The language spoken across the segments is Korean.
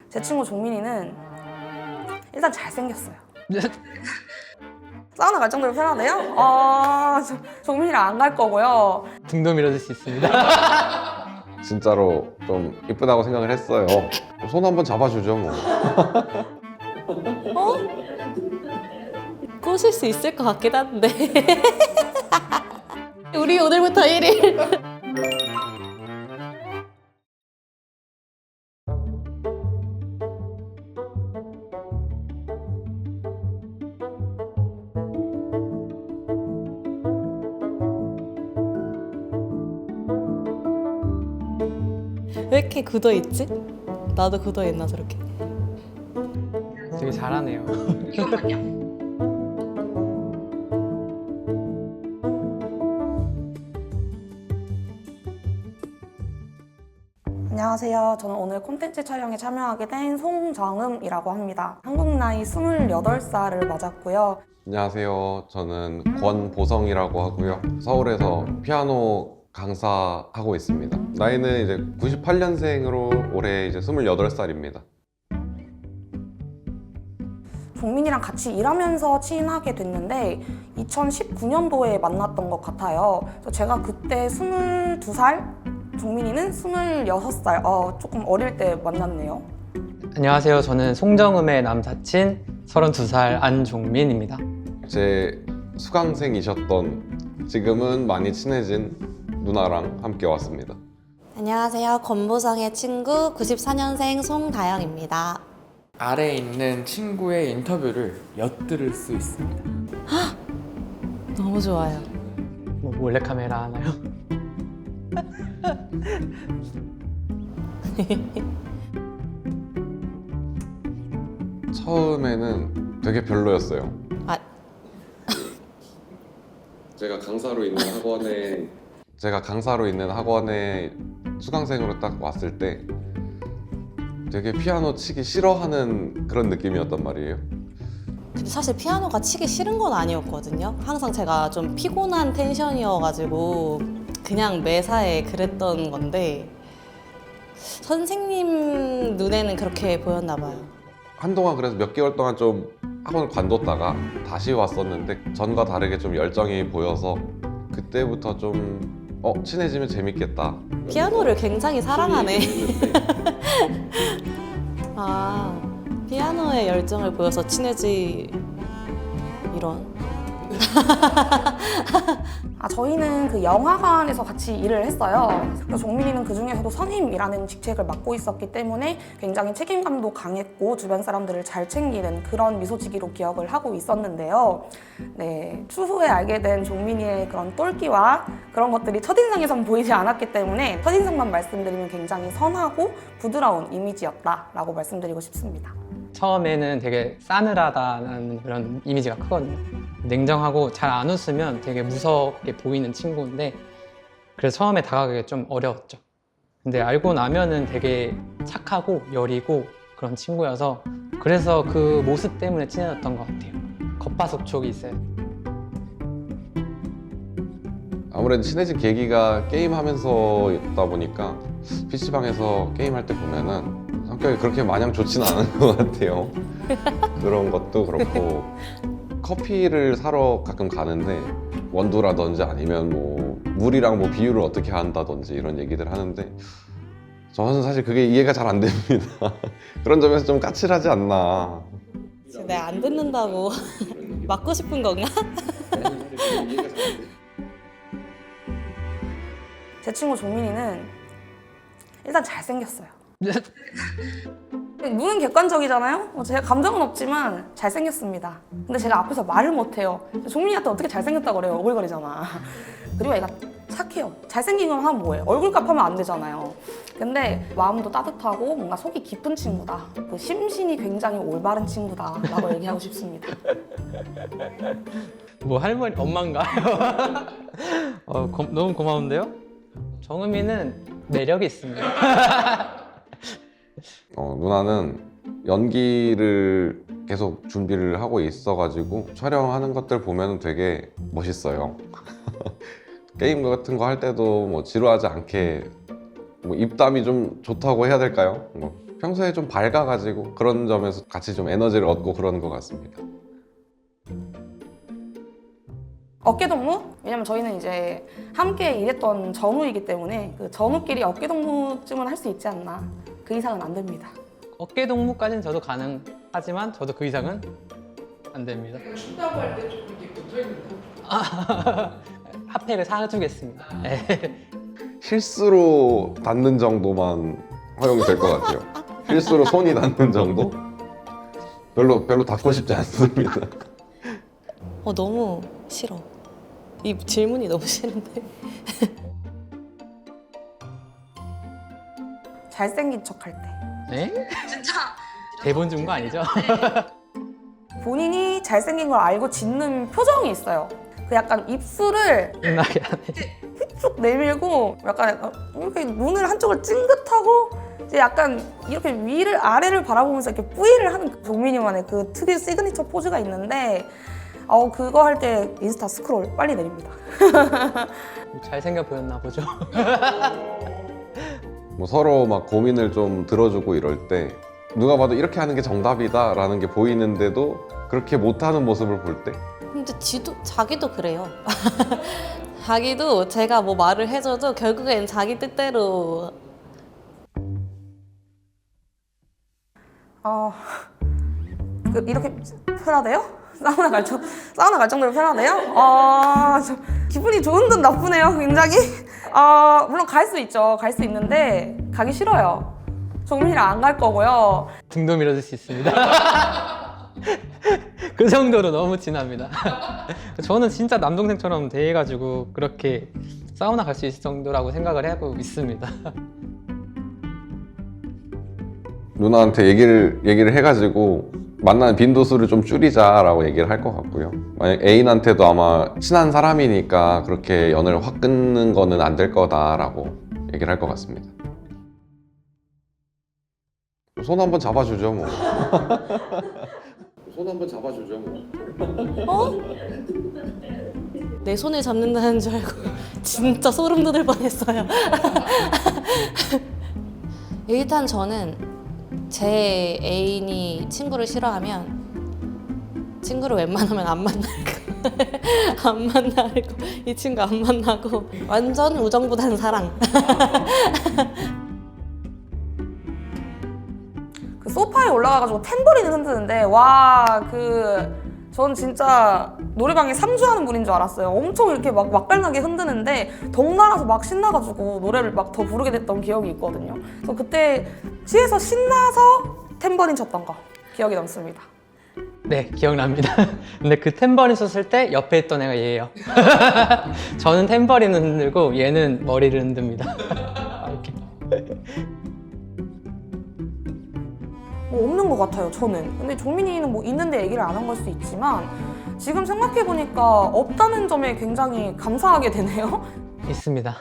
제 친구 종민이는 일단 잘생겼어요. 사우나 갈 정도로 편하대요? 종민이랑 안 갈 거고요. 등도 밀어줄 수 있습니다. 진짜로 좀 이쁘다고 생각을 했어요. 손 한번 잡아주죠 뭐. 꼬실 수 있을 것 같긴 한데. 우리 오늘부터 1일. 왜 이렇게 굳어있지? 나도 굳어있나 저렇게. 되게 잘하네요. 안녕하세요. 저는 오늘 콘텐츠 촬영에 참여하게 된 송정음이라고 합니다. 한국 나이 28살을 맞았고요. 안녕하세요. 저는 권보성이라고 하고요. 서울에서 피아노 강사하고 있습니다. 나이는 이제 98년생으로 올해 이제 28살입니다. 종민이랑 같이 일하면서 친하게 됐는데 2019년도에 만났던 것 같아요. 그래서 제가 그때 22살, 종민이는 26살, 조금 어릴 때 만났네요. 안녕하세요. 저는 송정음의 남사친 32살 안종민입니다. 제 수강생이셨던 지금은 많이 친해진 누나랑 함께 왔습니다. 안녕하세요. 권보성의 친구 94년생 송다영입니다. 아래에 있는 친구의 인터뷰를 엿들을 수 있습니다. 너무 좋아요. 뭐 몰래카메라 하나요? 처음에는 되게 별로였어요. 아. 제가 강사로 있는 학원에 수강생으로 딱 왔을 때 되게 피아노 치기 싫어하는 그런 느낌이었단 말이에요. 근데 사실 피아노가 치기 싫은 건 아니었거든요. 항상 제가 좀 피곤한 텐션이어가지고 그냥 매사에 그랬던 건데 선생님 눈에는 그렇게 보였나 봐요. 한동안 그래서 몇 개월 동안 좀 학원을 관뒀다가 다시 왔었는데 전과 다르게 좀 열정이 보여서 그때부터 좀 친해지면 재밌겠다. 피아노를 굉장히 사랑하네. 아, 피아노에 열정을 보여서 친해지... 이런. 저희는 그 영화관에서 같이 일을 했어요. 그래서 종민이는 그 중에서도 선임이라는 직책을 맡고 있었기 때문에 굉장히 책임감도 강했고 주변 사람들을 잘 챙기는 그런 미소지기로 기억을 하고 있었는데요. 네, 추후에 알게 된 종민이의 그런 똘끼와 그런 것들이 첫인상에선 보이지 않았기 때문에 첫인상만 말씀드리면 굉장히 선하고 부드러운 이미지였다라고 말씀드리고 싶습니다. 처음에는 되게 싸늘하다는 그런 이미지가 크거든요. 냉정하고 잘 안 웃으면 되게 무섭게 보이는 친구인데 그래서 처음에 다가가기가 좀 어려웠죠. 근데 알고 나면은 되게 착하고 여리고 그런 친구여서 그래서 그 모습 때문에 친해졌던 것 같아요. 겉바속촉이 있어요. 아무래도 친해진 계기가 게임하면서였다 보니까 PC방에서 게임할 때 보면은 성격이 그렇게 마냥 좋지는 않은 것 같아요. 그런 것도 그렇고 커피를 사러 가끔 가는데 원두라든지 아니면 뭐 물이랑 뭐 비율을 어떻게 한다든지 이런 얘기들 하는데 저는 사실 그게 이해가 잘 안 됩니다. 그런 점에서 좀 까칠하지 않나. 지금 내가 안 듣는다고 맞고 싶은 건가? 제 친구 종민이는 일단 잘생겼어요. 눈은 객관적이잖아요? 제가 감정은 없지만 잘생겼습니다. 근데 제가 앞에서 말을 못해요. 종민이한테 어떻게 잘생겼다고 그래요? 오글거리잖아. 그리고 얘가 착해요. 잘생긴 건 하면 뭐예요? 얼굴값 하면 안 되잖아요. 근데 마음도 따뜻하고 뭔가 속이 깊은 친구다. 그 심신이 굉장히 올바른 친구다 라고 얘기하고 싶습니다. 뭐 할머니 엄마인가요? 너무 고마운데요? 정음이는 매력이 있습니다. 누나는 연기를 계속 준비를 하고 있어가지고 촬영하는 것들 보면 되게 멋있어요. 게임 같은 거 할 때도 뭐 지루하지 않게 뭐 입담이 좀 좋다고 해야 될까요? 뭐 평소에 좀 밝아가지고 그런 점에서 같이 좀 에너지를 얻고 그러는 것 같습니다. 어깨동무? 왜냐면 저희는 이제 함께 일했던 전우이기 때문에 그 전우끼리 어깨동무쯤은 할 수 있지 않나. 그 이상은 안 됩니다. 어깨 동무까지는 저도 가능하지만 저도 그 이상은 안 됩니다. 춘다고 할 때 조금 이렇게 붙어 있는 거. 핫팩을 사주겠습니다. 네. 실수로 닿는 정도만 허용이 될 것 같아요. 실수로 손이 닿는 정도? 별로 닿고 싶지 않습니다. 너무 싫어. 이 질문이 너무 싫은데. 잘생긴 척 할 때. 네? 진짜 대본 준 거 아니죠? 본인이 잘생긴 걸 알고 짓는 표정이 있어요. 그 약간 입술을 끝나게 하네. 쭉 내밀고 약간 이렇게 눈을 한쪽을 찡긋하고 이제 약간 이렇게 위를 아래를 바라보면서 이렇게 뿌이를 하는 그 종민이만의 그 특유의 시그니처 포즈가 있는데 그거 할 때 인스타 스크롤 빨리 내립니다. 잘생겨 보였나 보죠. 뭐 서로 막 고민을 좀 들어주고 이럴 때 누가 봐도 이렇게 하는 게 정답이다 라는 게 보이는데도 그렇게 못하는 모습을 볼 때 근데 자기도 그래요. 자기도 제가 뭐 말을 해줘도 결국엔 자기 뜻대로. 이렇게 편하대요? 사우나 갈 정도로 편하대요? 기분이 좋은 듯 나쁘네요, 굉장히. 물론 갈 수 있죠. 갈 수 있는데 가기 싫어요. 종민이랑 안 갈 거고요. 등도 밀어줄 수 있습니다. 그 정도로 너무 진합니다. 저는 진짜 남동생처럼 대해가지고 그렇게 사우나 갈 수 있을 정도라고 생각을 하고 있습니다. 누나한테 얘기를 해가지고 만나는 빈도수를 좀 줄이자라고 얘기를 할 것 같고요. 만약 애인한테도 아마 친한 사람이니까 그렇게 연을 확 끊는 거는 안 될 거다라고 얘기를 할 것 같습니다. 손 한번 잡아주죠 뭐. 손 한번 잡아주죠 뭐. 내 손을 잡는다는 줄 알고 진짜 소름 돋을 뻔했어요. 일단 저는 제 애인이 친구를 싫어하면 친구를 웬만하면 안 만날 거. 안 만나고 이 친구 안 만나고 완전 우정부단 사랑. 그 소파에 올라가가지고 탬버린을 흔드는데 전 진짜 노래방에 상주하는 분인 줄 알았어요. 엄청 이렇게 막 맛깔나게 흔드는데 덩달아서 막 신나가지고 노래를 막 더 부르게 됐던 기억이 있거든요. 그래서 그때 취해서 신나서 탬버린 쳤던 거 기억이 남습니다. 네, 기억납니다. 근데 그 탬버린 쳤을 때 옆에 있던 애가 얘예요. 저는 탬버린을 흔들고 얘는 머리를 흔듭니다. 이렇게. 뭐 없는 것 같아요, 저는. 근데 종민이는 뭐 있는데 얘기를 안 한 걸 수 있지만 지금 생각해보니까 없다는 점에 굉장히 감사하게 되네요. 있습니다.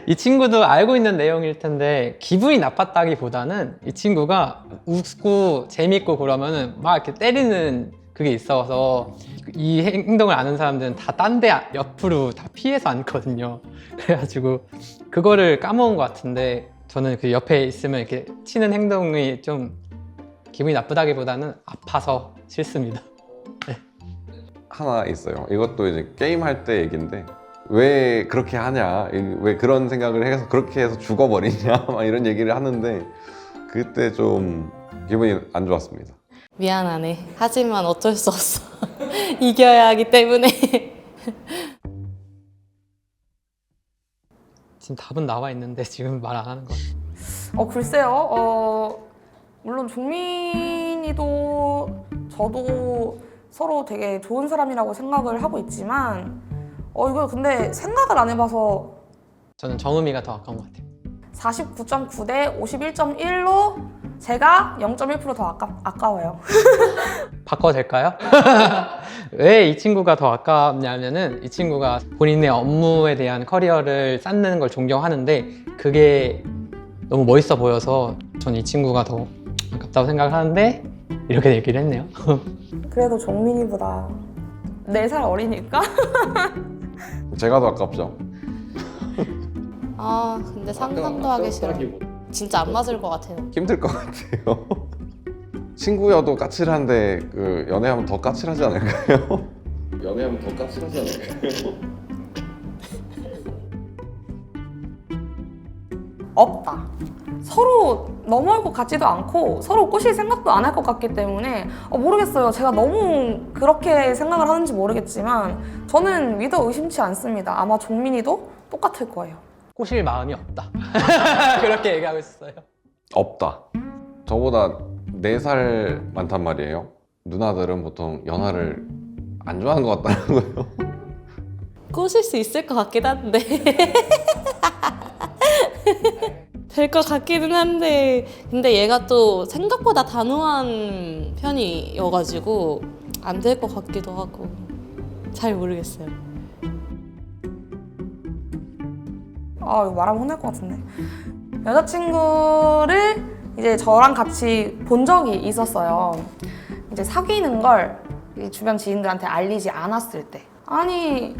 이 친구도 알고 있는 내용일 텐데 기분이 나빴다기보다는 이 친구가 웃고 재밌고 그러면은 막 이렇게 때리는 그게 있어서 이 행동을 아는 사람들은 다 딴 데 옆으로 다 피해서 앉거든요. 그래가지고 그거를 까먹은 것 같은데 저는 그 옆에 있으면 이렇게 치는 행동이 좀 기분이 나쁘다기보다는 아파서 싫습니다. 네. 하나 있어요. 이것도 이제 게임할 때 얘기인데 왜 그렇게 하냐, 왜 그런 생각을 해서 그렇게 해서 죽어버리냐 막 이런 얘기를 하는데 그때 좀 기분이 안 좋았습니다. 미안하네. 하지만 어쩔 수 없어. 이겨야 하기 때문에. 지금 답은 나와 있는데 지금 말 안 하는 것 같아요. 글쎄요. 물론 종민이도 저도 서로 되게 좋은 사람이라고 생각을 하고 있지만 이거 근데 생각을 안 해봐서 저는 정음이가 더 아까운 것 같아요. 49.9 대 51.1로 제가 0.1% 더 아까워요. 바꿔도 될까요? 왜 이 친구가 더 아깝냐면은 이 친구가 본인의 업무에 대한 커리어를 쌓는 걸 존경하는데 그게 너무 멋있어 보여서 전 이 친구가 더 아깝다고 생각을 하는데 이렇게 얘기를 했네요. 그래도 종민이보다 4살 어리니까 제가 더 아깝죠. 근데 상상도 하기 싫어. 진짜 안 맞을 것 같아요. 힘들 것 같아요. 친구여도 까칠한데 그 연애하면 더 까칠하지 않을까요? 연애하면 더 까칠하지 않을까요? 없다. 서로 넘어올 것 같지도 않고 서로 꼬실 생각도 안 할 것 같기 때문에 모르겠어요. 제가 너무 그렇게 생각을 하는지 모르겠지만 저는 믿어 의심치 않습니다. 아마 종민이도 똑같을 거예요. 꼬실 마음이 없다. 그렇게 얘기하고 있어요. 없다. 저보다 4살 많단 말이에요. 누나들은 보통 연하를 안 좋아하는 것 같더라고요. 꼬실 수 있을 것 같긴 한데 될 것 같기는 한데 근데 얘가 또 생각보다 단호한 편이어가지고 안 될 것 같기도 하고 잘 모르겠어요. 이거 말하면 혼날 것 같은데. 여자친구를 이제 저랑 같이 본 적이 있었어요. 이제 사귀는 걸 이 주변 지인들한테 알리지 않았을 때. 아니,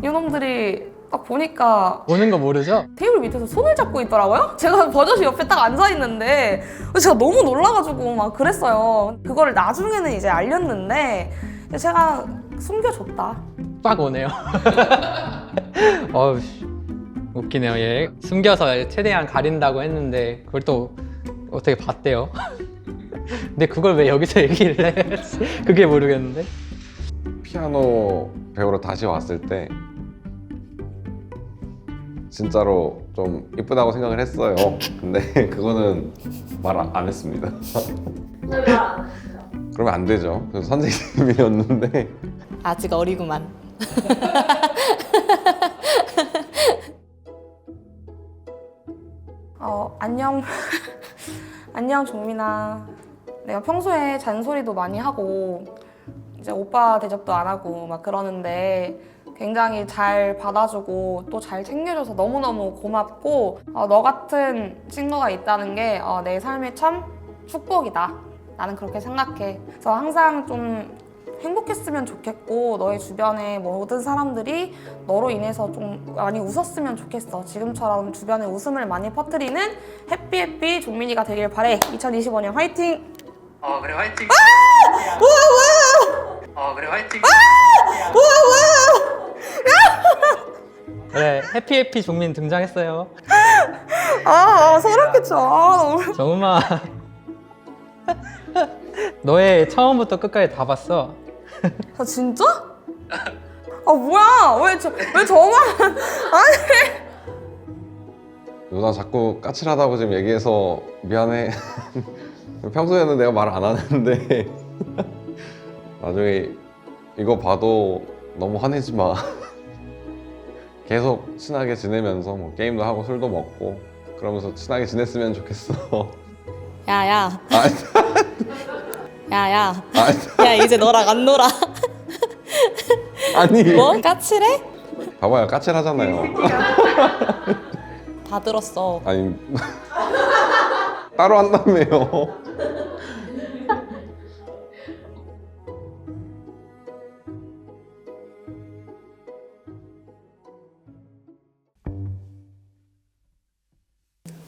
이놈들이 딱 보니까 오는 거 모르죠? 테이블 밑에서 손을 잡고 있더라고요. 제가 버젓이 옆에 딱 앉아 있는데 제가 너무 놀라가지고 막 그랬어요. 그거를 나중에는 이제 알렸는데 제가 숨겨줬다. 빡 오네요. 어우, 웃기네요. 얘 숨겨서 최대한 가린다고 했는데 그걸 또 어떻게 봤대요? 근데 그걸 왜 여기서 얘기를 해? 그게 모르겠는데. 피아노 배우러 다시 왔을 때 진짜로 좀 이쁘다고 생각을 했어요. 근데 그거는 말 안 했습니다. 그러면 안 되죠. 그래서 선생님이었는데 아직 어리구만. 안녕. 안녕, 종민아. 내가 평소에 잔소리도 많이 하고 이제 오빠 대접도 안 하고 막 그러는데 굉장히 잘 받아주고 또 잘 챙겨줘서 너무너무 고맙고 너 같은 친구가 있다는 게 내 삶의 참 축복이다. 나는 그렇게 생각해. 그래서 항상 좀 행복했으면 좋겠고 너의 주변의 모든 사람들이 너로 인해서 좀 많이 웃었으면 좋겠어. 지금처럼 주변에 웃음을 많이 퍼뜨리는 해피해피 종민이가 되길 바래. 2025년 화이팅! 그래 화이팅. 그래 화이팅. 그래 해피해피 종민 등장했어요. 소름 끼쳐. 너무. 정우마. 너의 처음부터 끝까지 다 봤어. 진짜? 뭐야? 왜 저만? 아니. 누나 자꾸 까칠하다고 지금 얘기해서 미안해. 평소에는 내가 말 안 하는데 나중에 이거 봐도 너무 화내지 마. 계속 친하게 지내면서 뭐 게임도 하고 술도 먹고 그러면서 친하게 지냈으면 좋겠어. 야야. 아, 야야. 야 이제 너랑 안 놀아. 아니 뭐? 까칠해? 봐봐요 까칠하잖아요. 다 들었어. 아니 따로 한다며요.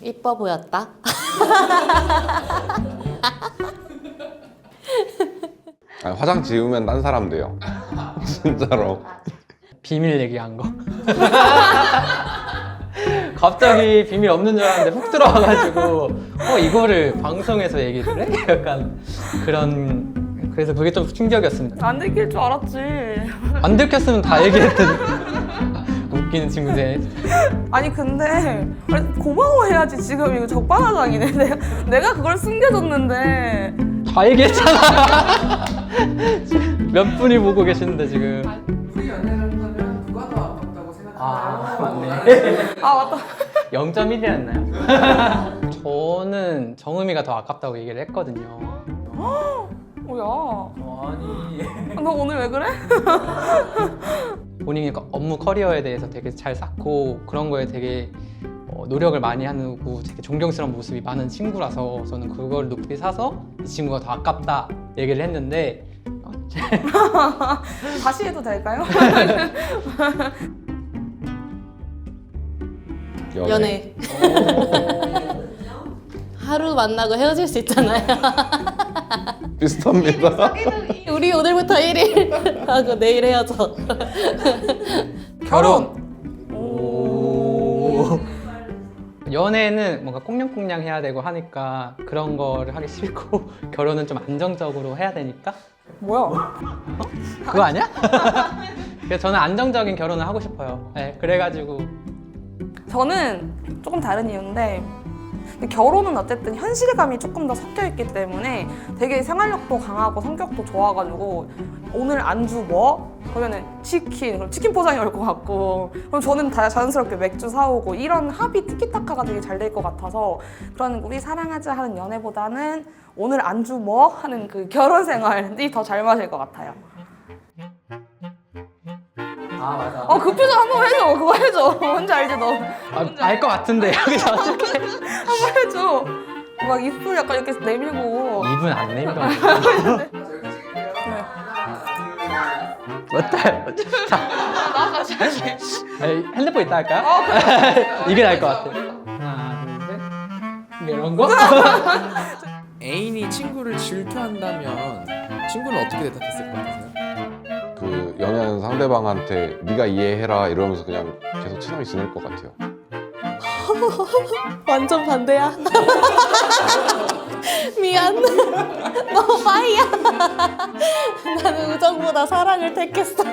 이뻐 보였다. 아니, 화장 지우면 딴 사람 돼요. 진짜로. 비밀 얘기한 거. 갑자기 비밀 없는 줄 알았는데 훅 들어와가지고 이거를 방송에서 얘기를 해? 약간 그런. 그래서 그게 좀 충격이었습니다. 안 들킬 줄 알았지. 안 들켰으면 다 얘기했던. 웃기는 친구들. 아니 근데 고마워해야지. 지금 이거 적반하장이네. 내가 그걸 숨겨줬는데. 다 얘기했잖아. 몇 분이 보고 계시는데 지금. 우리 연애를 한다면 누가 더 아깝다고 생각하나요? 맞네. 맞다. 0.1이었나요? 저는 정음이가 더 아깝다고 얘기를 했거든요. 뭐야? 아니. 너 오늘 왜 그래? 본인이 업무 커리어에 대해서 되게 잘 쌓고 그런 거에 되게 노력을 많이 하고 되게 존경스러운 모습이 많은 친구라서 저는 그걸 높이 사서 이 친구가 더 아깝다 얘기를 했는데 다시 해도 될까요? 연애. 하루 만나고 헤어질 수 있잖아요. 비슷합니다. 우리 오늘부터 1일 하고 내일 헤어져. 결혼. 오. 연애는 뭔가 꽁냥꽁냥 해야 되고 하니까 그런 거를 하기 싫고 결혼은 좀 안정적으로 해야 되니까 뭐야? 그거 아니야? 그래서 저는 안정적인 결혼을 하고 싶어요. 네, 그래가지고 저는 조금 다른 이유인데 근데 결혼은 어쨌든 현실감이 조금 더 섞여 있기 때문에 되게 생활력도 강하고 성격도 좋아가지고 오늘 안주 뭐? 그러면은 치킨, 그럼 치킨 포장해 올 것 같고 그럼 저는 다 자연스럽게 맥주 사오고 이런 합이 티키타카가 되게 잘 될 것 같아서 그런 우리 사랑하자 하는 연애보다는 오늘 안주 뭐? 하는 그 결혼 생활이 더 잘 맞을 것 같아요. 아 맞아. 그 표정 한번 해줘. 그거 해줘. 뭔지 알지 너? 알 것 같은데 여기서 어떻게 한번 해줘. 막 입술 약간 이렇게 내밀고. 입은 안 내밀어. 어때? 자, 아니, 핸드폰 있다 할까요? 이게 나을 것 같아. 하나, 둘, 셋. 이런 거? 애인이 친구를 질투한다면 친구는 어떻게 대답했을 것 같으세요? 그 연애하는 상대방한테 네가 이해해라 이러면서 그냥 계속 친하게 지낼 것 같아요. 완전 반대야. 미안. 너 빠이야. 나는 우정보다 사랑을 택했어.